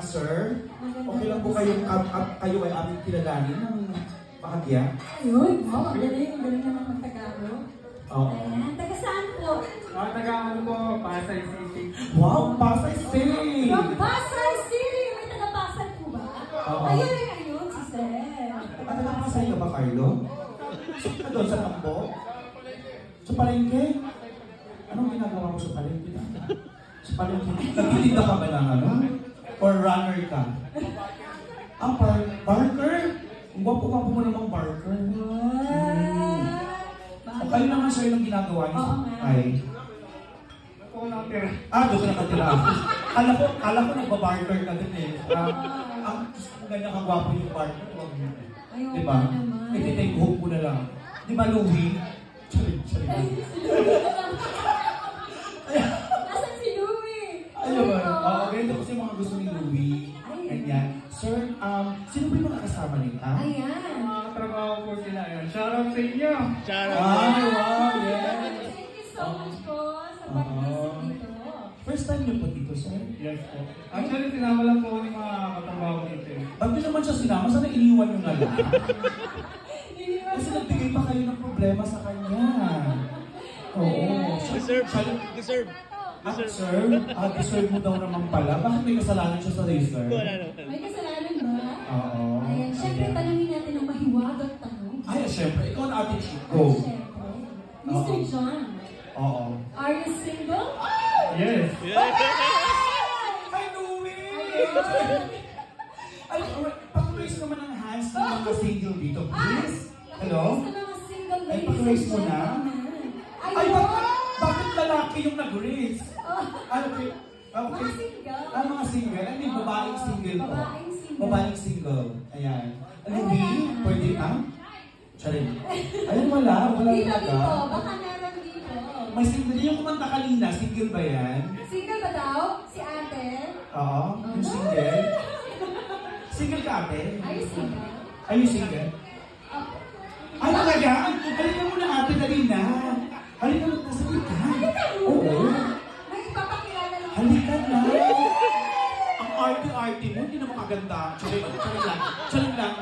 sir. Okay lang po kayo ay aming kilalanin ng bahagya? Ayun, wow, ang galing naman ng Tagalog. Oo. Ayan, taga saan po? Taga po, Pasay City. Wow, Pasay City! From Pasay City! May taga Pasay po ba? Oo. Ayun, si Sir. Taga Pasay ka ba, Carlo? Saan ka doon sa Tambo? Sa Palengke? Anong ginagawa mo sa Palengke na? Sa Palengke? Nagtitinda ka ba ng ano? Or runner ka? Ah, barker? Ang gwapo-gwapo mo namang barker. O kayo naman sir yung ginagawa niyo? Oo nga. Ay. Ako nakatira. Ah, doon ka nakatira. Kala ko nagbabarker ka din eh. Kung ganyan kagwapo yung barker, huwag mo. Ayun, Diba? naman. I-take home ko na lang. Di ba, Louie? Charin. Nasaan si Louie? Ayun ba? Oo, ganito kasi mga gusto ni Louie. Ganyan. Sir, sino ba yung mga kasama nila? Ayan. Trabaho po sila. Shoutout sa inyo. Ay, wow, yeah. Thank you so much po sa pag-visit dito. First time niyo po dito, sir? Yes po. Actually, sinama lang po yung mga katrabaho dito. Ba't niyo naman siya sinama? Sana iniwan niyo na lang? Kasi nagbigay pa kayo ng problema sa kanya. Oo. Deserve. Deserve mo daw naman pala. Bakit may kasalanan siya sa racer? Wala naman. May kasalanan ba? Oo. Ayan, syempre tanongin natin ang mahiwagang tanong. Ay, syempre. Ikaw na ate Chico. Ay, syempre. Mr. John, Oo. are you single? Yes. Ay, Louie! Ay, pag-raise naman ang hands ng mga single dito, please. Hello? Sa mga single Ay, ladies pag-raise and mo na. gentlemen. Ay, bakit lalaki yung nag-raise? Ano, okay. Mga single. Mga single. I mean, babaeng single po. Babaeng single. Babaeng single. Ayan. Louie, pwede ka? Charin. Ayun, wala Dito, talaga. baka meron dito. May single. Yung kumanta kanina, single ba yan? Single ba daw? Si ate? Oo, yung single. Single ka, ate? Are you single? Are you single? Ay, talaga? Halika mo na, ate, dali na. Halika mo, nasa ka. Halika Oo. muna. May ipapakilala lang. Halika na. Ang arte-arte mo, hindi naman maganda. Charin lang.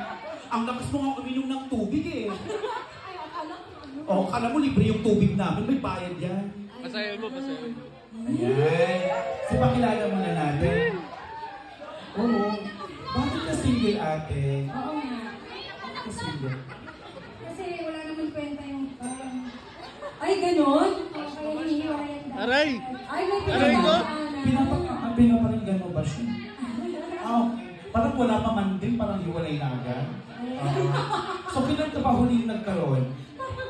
Ang lakas mo nga uminom ng tubig eh. Ay, akala ko ano. Oh, kala mo libre yung tubig namin, may bayad yan. Basahin mo. Ayan. So, pakilala mo na natin. Oo. Bakit ka single, ate? Oo nga. Bakit ka single? Kasi wala naman kwenta yung parang... Ay, ganon? Kaya hinihiwalayan dahil. Aray! Ay, may Aray ko! Pinaparinggan mo ba siya? Parang wala pa man din, parang hiwalay na agad. So, kailan ka ba huli nagkaroon?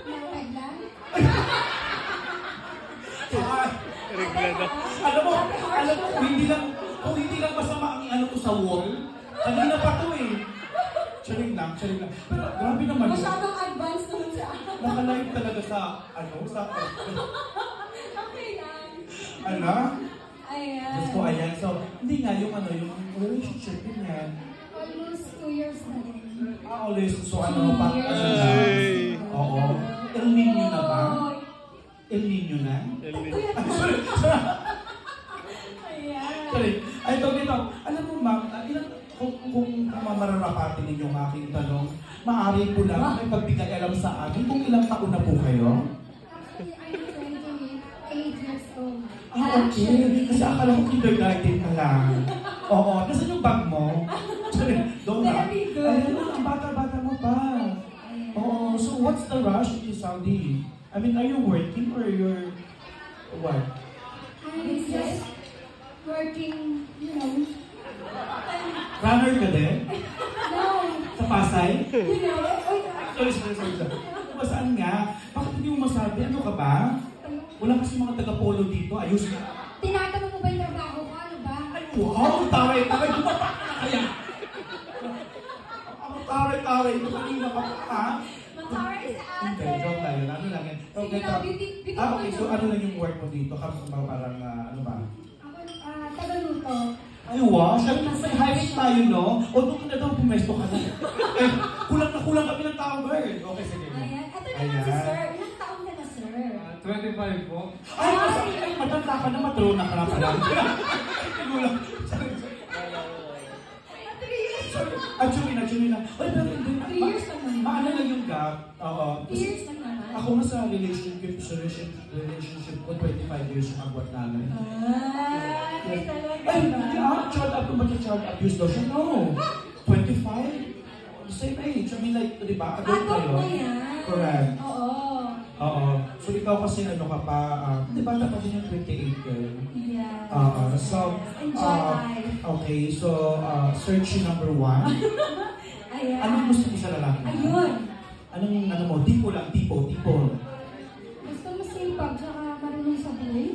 Nalaglan? Alam mo, kung hindi lang masama ang ano ko sa wall, kanina pa to eh. Charing lang. Pero grabe naman yun. Masyadong advanced naman sa akin. Nakalive talaga sa, Okay lang. ano? Ayan. Gusto ko, ayan. So, hindi nga yung relationship niya. Almost 2 years na din. Always, so pa? Oo. El Nino na ba? El Nino na? Ayan. Sorry. Ay, ito dito. Alam mo, ma'am, kung mararapatin ninyo ang aking tanong, maaari po lang may pagbigay alam sa akin kung ilang taon na po kayo? Actually, I'm 28 years old. Okay. Kasi akala ko kindergarten ka lang. Oo. Nasaan yung bag mo? Doon na. Very good. Ayun, ang bata-bata mo pa. Oo. So, what's the rush in Saudi? I mean, are you working or you're... what? I'm just working, you know. Runner ka din? No. Sa Pasay? You know. Sorry. Saan nga? Bakit hindi mo masabi? Ano ka ba? Wala kasi mga taga-polo dito. Ayos na. Tinatanong mo ba yung trabaho ko? Ano ba? Ay, wow! Taray! Bumaba ka na kaya! Ang taray! Ito kanina ka pa, ha? Mataray sa Hindi, ate. joke lang yun. Ano lang yan? Sige lang, beauty Okay. So, ano lang yung work mo dito? Parang, ano ba? Ako, taga-luto. Ay, wow! Sabi na may hiring tayo, no? O, doon ka na daw, pumesto ka na. Eh, kulang kami ng tao, girl. Okay, sige. Ayan. Ito naman si sir. Ilang taon ka na, sir? 25 po. Ay, matanda ka na, matrona ka na pala. Actually na. Ay, pero hindi. 3 years lang naman. Maano lang yung gap. Oo. 3 years lang naman. Ako nga sa relationship ko, 25 years yung agwat namin. Ay, talaga Ay, ba? child abuse, child abuse daw siya. No. 25? Same age. I mean, like, di ba? Adult Adult kayo. mo yan. Correct. Oo. Oo. So, ikaw kasi ano ka pa, di ba dapat din yung 28 girl? Yeah. So, Enjoy life. okay. So, search number 1. Ayan. Anong gusto mo sa lalaki? Ayun. Anong, ano mo? Tipo lang, tipo. Gusto mo sipag, tsaka marunong sa buhay.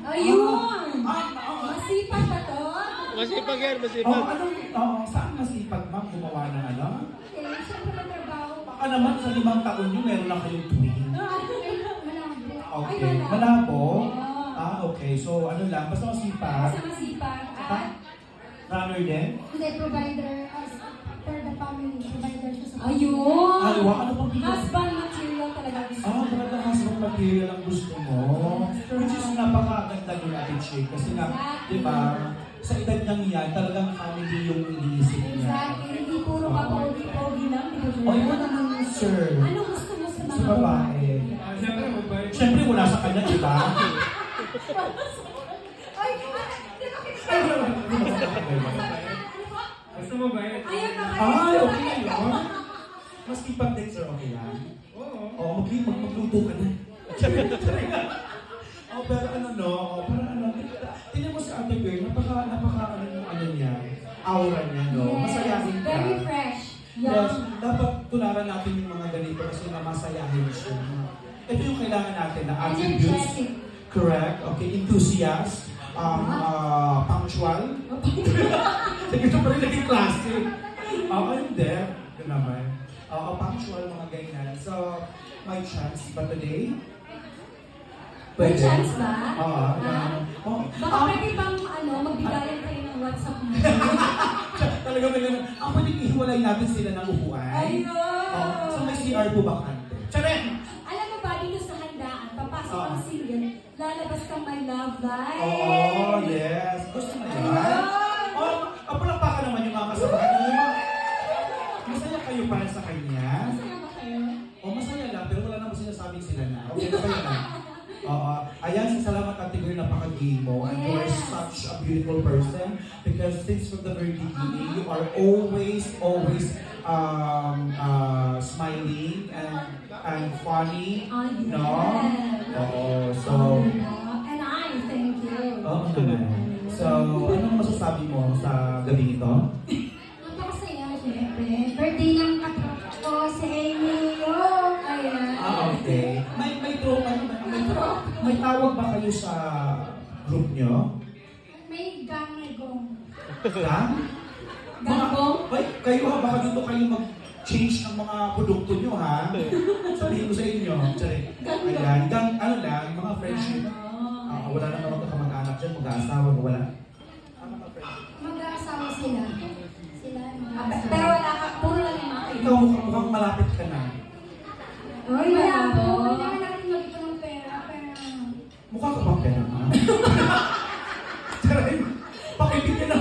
Ayun! Masipag ba to? Masipag yan, Oh, masipag. saan masipag ma'am gumawa ng ano? Okay, siyempre matrabaho. Baka naman sa 5 taon nyo, meron na kayong twin. Malabo. Ay, Okay. malabo. Malabo? Okay. So, ano lang, basta masipag. Basta masipag at Runner din? hindi provider for the family. Provider siya sa Ay, Ayun! ano pang pinag- Husband material talaga gusto. talaga husband material ang gusto mo. Which is napakaganda ni Ate Chick. Kasi nga, di ba, sa edad niyang yan, talagang family yung iniisip niya. Exactly. Hindi puro papogi-pogi lang. Di ba, O, yun naman, sir. Ano gusto mo sa mga Sa babae. Siyempre, mabait. Siyempre, wala sa kanya, di ba? Ay, di ba Basta mabait. Ayun na Ay, okay na yun. Mas ipag-din, sir, okay lang. Oo. Oo, magluto ka na. Pero ano no, parang ano, tingnan mo si Ate Girl, napaka ano niya, aura niya, no? Masayahin ka. Very fresh. Yes, Young. dapat tularan natin yung mga ganito kasi na masayahin siya. Ito yung kailangan natin na attributes. Energetic. Correct. Okay, enthusiast, punctual. Ito pa rin naging klase. Hindi. Ito naman. Punctual, mga ganyan. So, may chance ba today? May chance ba? Baka Ah, pwede bang magbigayan kayo ng WhatsApp mo? talaga may ganun. Pwedeng ihiwalay natin sila ng upuan. Ayun! So may CR po ba kante? Charet! Alam mo ba, dito sa handaan, papasok ang single, lalabas kang my love life. Oo, yes. Gusto mo yan? Ayun! Palakpakan naman yung mga kasamahan niyo. Masaya kayo para sa kanya? Masaya ba kayo? Masaya lang, pero wala naman sinasabing sila na. Okay na kayo na? Ayan, salamat Ate Girl, napaka-gay mo. And you are Yes. such a beautiful person because since from the very beginning, you are always smiling and funny. Yes. No? So, And I thank you. oo naman. So, anong masasabi mo sa gabi ito? Napakasaya, syempre. Birthday ng katrop ko, si Emilio. Ayan. Okay. May tawag ba kayo sa group nyo? May gangagong. Gang? Ganggong? Kayo ha, baka dito kayo mag-change ng mga produkto nyo ha. Sabihin ko sa inyo. Ayan, ano lang, mga friendship. Wala na naman kamag-anak dyan, mag-aasawa, wala. Mag-aasawa sila. Pero wala ka, puro lang yung mga Ikaw mukhang malapit ka na. Uy, wala po. Kailangan natin mag-ito ng pera, pero... Mukha ka bang pera ha? Charay, pakibigyan na.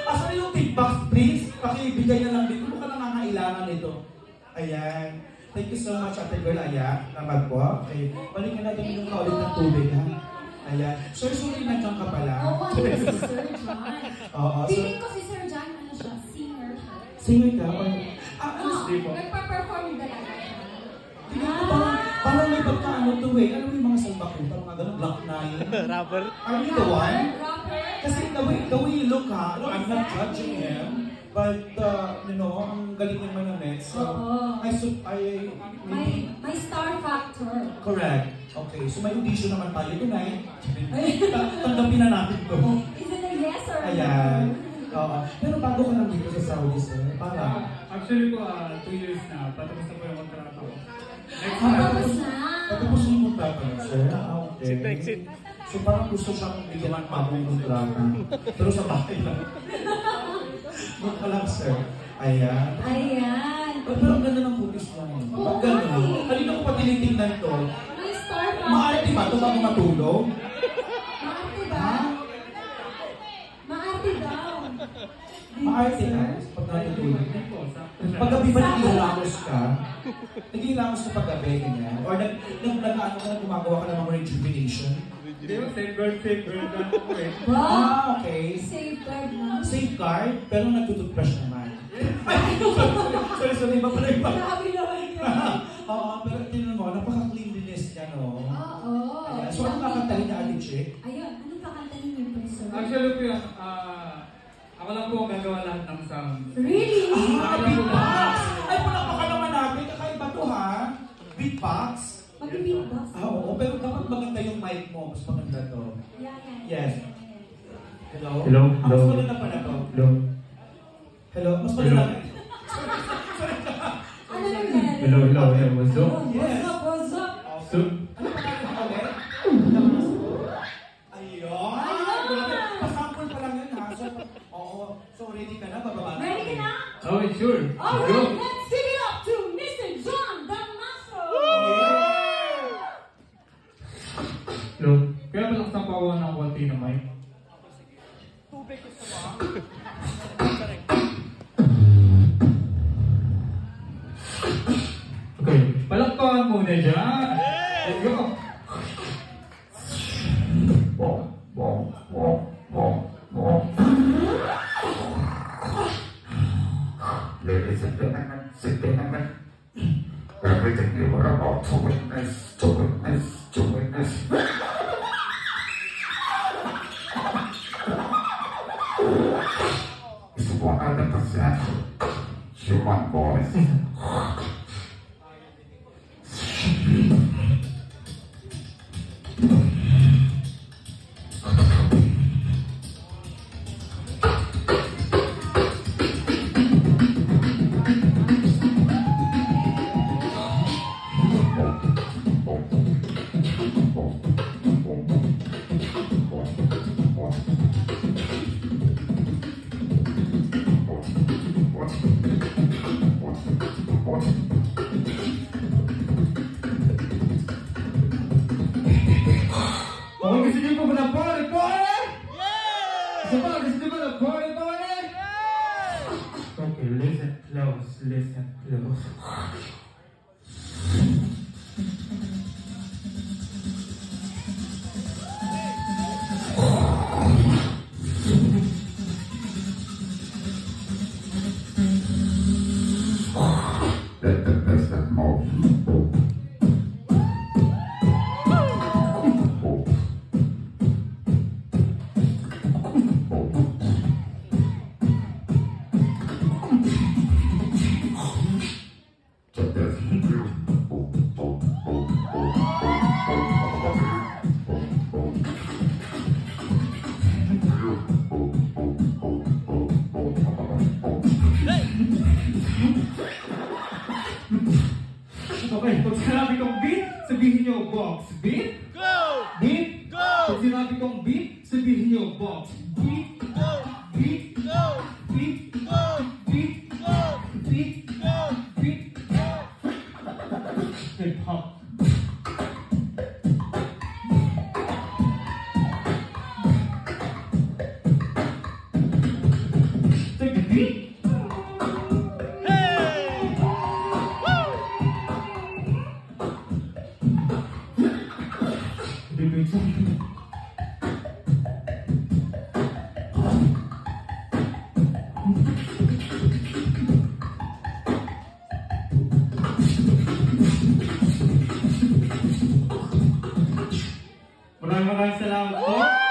Asan yung tip box, please? Pakibigay na lang dito. Mukha nangangailangan ito. Ayan. Thank you so much, Ate Girl. Ayan. Naman po. Okay. Balikan natin yung kaulit ng tubig, ha? Ayan. Sir, sorry, nandiyan ka pala. Oo, ano si Sir John? Oo. Feeling ko si Sir John, ano siya, singer siya. Singer ka? Ano siya po? Nagpa-perform talaga siya. Parang may pagkaano to eh. Alam mo yung mga salbakuta, mga ganun, Black Nine. Rapper. Are you the one? Rapper? Kasi the way you look ha, I'm not judging him, but ang galing naman ng Mets. So, Oo. May star factor. correct. Okay, so may audition naman tayo tonight. Tanggapin na natin to. Is it a yes or a no? Ayan. Oo. Pero bago ka lang dito sa Saudi, sir, para... Actually po, 2 years na. Patapos na po yung kontrata ko. Next Tapos month. na. Tapos yung kontrata niya, sir. Okay. Sit back, sit. So parang gusto siya kong bigyan ng bagong kontrata. Pero sa bahay lang. Doon ka lang, sir. Ayan. Ayan. Pero ang ganda ng focus mo. Ang ganda. Kanina ko pa tinitingnan to. May star factor. Maarte ba ito bago matulog? Maarte ba? Maarte daw. Maarte ka. Pag natutulog. Paggabi ba nag-ilamos ka? Nag-ilamos ka paggabi, ganyan? Or nag-ano ka na gumagawa ka ng mga rejuvenation? Hindi mo, safeguard lang ako eh. Wow! Okay. Safeguard na. Safeguard, pero nagtututbrush naman. Ay, sorry, iba pala iba. Grabe naman yun. Oo, pero tinan mo, napaka-cleanliness niya, no? Oo. Ayan. So, ano kakantahin niya, Ate Chick? Ayun, ano kakantahin niyo, Professor? Actually po yan, ako lang po ang gagawa lahat ng sound. Really? Beatbox! Ay, palakpakan naman natin. Kakaiba to, ha? Beatbox? Mag-beatbox? Oo, pero dapat maganda yung mic mo. Mas maganda to. Yes. Hello? Hello? Ah, mas maganda pala to. Hello? Hello? Mas maganda. Ano lang yan? Hello, what's up? Yes. What's up? So, Ano pa tayo ulit? Ayun! Grabe. Pasample pa lang yun, ha? So, oo. So, ready ka na? Bababa na. Ready ka na? okay, sure. Alright, let's give it up to Mr. John Damaso! Hello? Kaya balaksan pa ako ng konti na mic. Okay, palakpakan muna dyan. Let's go. Ladies and gentlemen, everything you were about to witness is 100% human voice. Okay, gusto niyo po ba ng party? Isa pa, gusto niyo ba ng party? Okay, listen close. That's that mouth. Okay, pag sinabi kong beat, sabihin niyo box. Beat? Go! Beat? Go! Pag sinabi kong beat, sabihin niyo box. Beat? Go! Beat? Go! Beat? Go! Beat? Go! Beat? Go! Beat? Hip hop. Take the beat. Hey! Woo! Beat. Maraming salamat po.